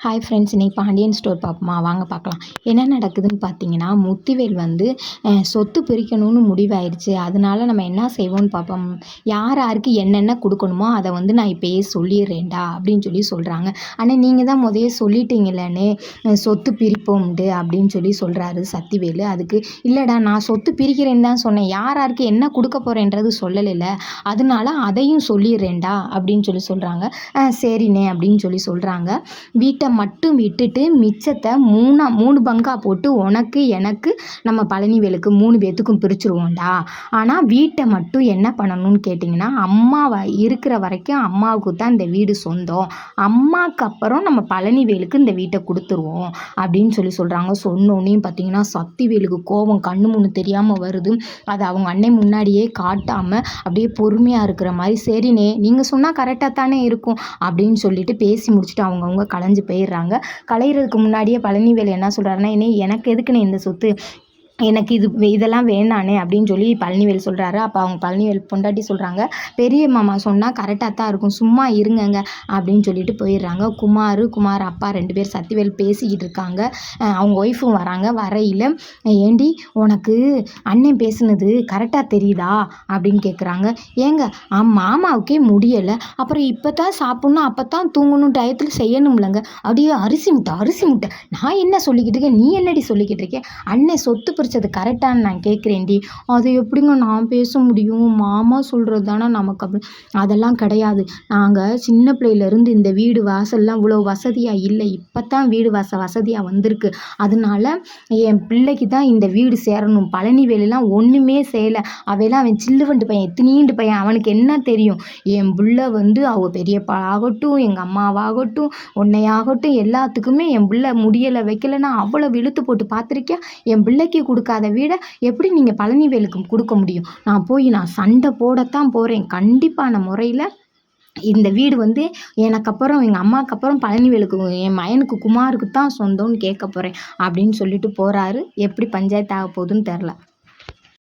Hi friends, இன்றைக்கி Pandian store பார்ப்போமா? வாங்க பார்க்கலாம். என்ன நடக்குதுன்னு பார்த்தீங்கன்னா, முத்துவேல் வந்து சொத்து பிரிக்கணும்னு முடிவாயிடுச்சு. அதனால நம்ம என்ன செய்வோம்னு பார்ப்போம். யார் யாருக்கு என்னென்ன கொடுக்கணுமோ அதை வந்து நான் இப்போயே சொல்லிடுறேன்டா அப்படின்னு சொல்கிறாங்க. ஆனால் நீங்கள் தான் முதல்ல சொல்லிட்டீங்களேன்னு சொத்து பிரிப்போம்ண்டு அப்படின்னு சொல்கிறாரு சக்திவேலு. அதுக்கு இல்லைடா, நான் சொத்து பிரிக்கிறேன்னு தான் சொன்னேன், யார் யாருக்கு என்ன கொடுக்க போகிறேன்றது சொல்லலைல்ல, அதனால அதையும் சொல்லிடுறேன்டா அப்படின்னு சொல்கிறாங்க. சரிண்ணே அப்படின்னு சொல்கிறாங்க. வீட்டை மட்டும் விட்டுட்டு மிச்சத்தை மூணு பங்கா போட்டு உனக்கு எனக்கு நம்ம பழனிவேலுக்கு 3 பேத்துக்கும் பிரிச்சுருவோம்டா. ஆனால் வீட்டை மட்டும் என்ன பண்ணணும்னு கேட்டிங்கன்னா, அம்மாவை இருக்கிற வரைக்கும் அம்மாவுக்கு தான் இந்த வீடு சொந்தம், அம்மாவுக்கு அப்புறம் நம்ம பழனிவேலுக்கு இந்த வீட்டை கொடுத்துருவோம் அப்படின்னு சொல்கிறாங்க. சொன்னோன்னையும் பார்த்தீங்கன்னா சக்திவேலுக்கு கோபம் கண்ணு முன்னு தெரியாமல் வருது. அதை அவங்க அண்ணன் முன்னாடியே காட்டாமல் அப்படியே பொறுமையாக இருக்கிற மாதிரி, சரிண்ணே நீங்கள் சொன்னால் கரெக்டாக தானே இருக்கும் அப்படின்னு சொல்லிட்டு பேசி முடிச்சுட்டு அவங்கவுங்க கலைஞ்சு போயிடுறாங்க. கலையிறதுக்கு முன்னாடியே பழனிவேலு என்ன சொல்கிறாருன்னா, எனக்கு எதுக்குன்னு இந்த சொத்து, எனக்கு இதெல்லாம் வேணானே அப்படின்னு பழனிவேல் சொல்கிறாரு. அப்போ அவங்க பழனிவேல் பொண்டாட்டி சொல்கிறாங்க, பெரிய மாமா சொன்னால் கரெக்டாக தான் இருக்கும், சும்மா இருங்கங்க அப்படின்னு போயிடுறாங்க. குமார் அப்பா 2 பேர் சக்திவேல் பேசிக்கிட்டு இருக்காங்க. அவங்க ஒய்ஃபும் வராங்க. வரையில் ஏண்டி உனக்கு அண்ணன் பேசுனது கரெக்டாக தெரியுதா அப்படின்னு கேட்குறாங்க. ஏங்க மாமாவுக்கே முடியலை, அப்புறம் இப்போ தான் சாப்பிட்ணும் அப்போ தான் தூங்கணும் டயத்தில் செய்யணும்லங்க, அப்படியே அரிசி முட்டை நான் என்ன சொல்லிக்கிட்டு இருக்கேன், நீ என்னடி சொல்லிக்கிட்டு இருக்கேன், அண்ணன் சொத்து பிரிச்சது கரெக்டான்னு நான் கேட்குறேன்டி, அது எப்படிங்க நான் பேச முடியும், மாமா சொல்கிறது தானே நமக்கு அப்படி, அதெல்லாம் கிடையாது, நாங்கள் சின்ன பிள்ளையிலேருந்து இந்த வீடு வாசல்லாம் இவ்வளோ வசதியாக இல்லை, இப்போ தான் வீடு வசதியாக வந்திருக்கு, அதனால என் பிள்ளைக்கு தான் இந்த வீடு சேரணும், பழனிவேலுலாம் ஒன்றுமே செய்யலை, அவையெல்லாம் அவன் சில்லுவண்டு பையன், எத்தனீண்டு பையன், அவனுக்கு என்ன தெரியும், என் பிள்ளை வந்து அவ பெரியப்பா ஆகட்டும், எங்கள் அம்மாவாகட்டும், உன்னையாகட்டும், எல்லாத்துக்குமே என் பிள்ளை முடியலை வைக்கலைன்னா அவ்வளோ இழுத்து போட்டு பார்த்துருக்கியா, என் பிள்ளைக்கு கொடுக்காத வீடை எப்படி நீங்கள் பழனிவேலுக்கு கொடுக்க முடியும், நான் சண்டை போடத்தான் போகிறேன், கண்டிப்பான முறையில் இந்த வீடு வந்து எனக்கு அப்புறம் எங்கள் அம்மாவுக்கு அப்புறம் பழனிவேலுக்கு, என் மயனுக்கு குமாருக்கு தான் சொந்தம்னு கேட்க போகிறேன் அப்படின்னு சொல்லிட்டு போகிறாரு. எப்படி பஞ்சாயத்து ஆக போகுதுன்னு தெரில.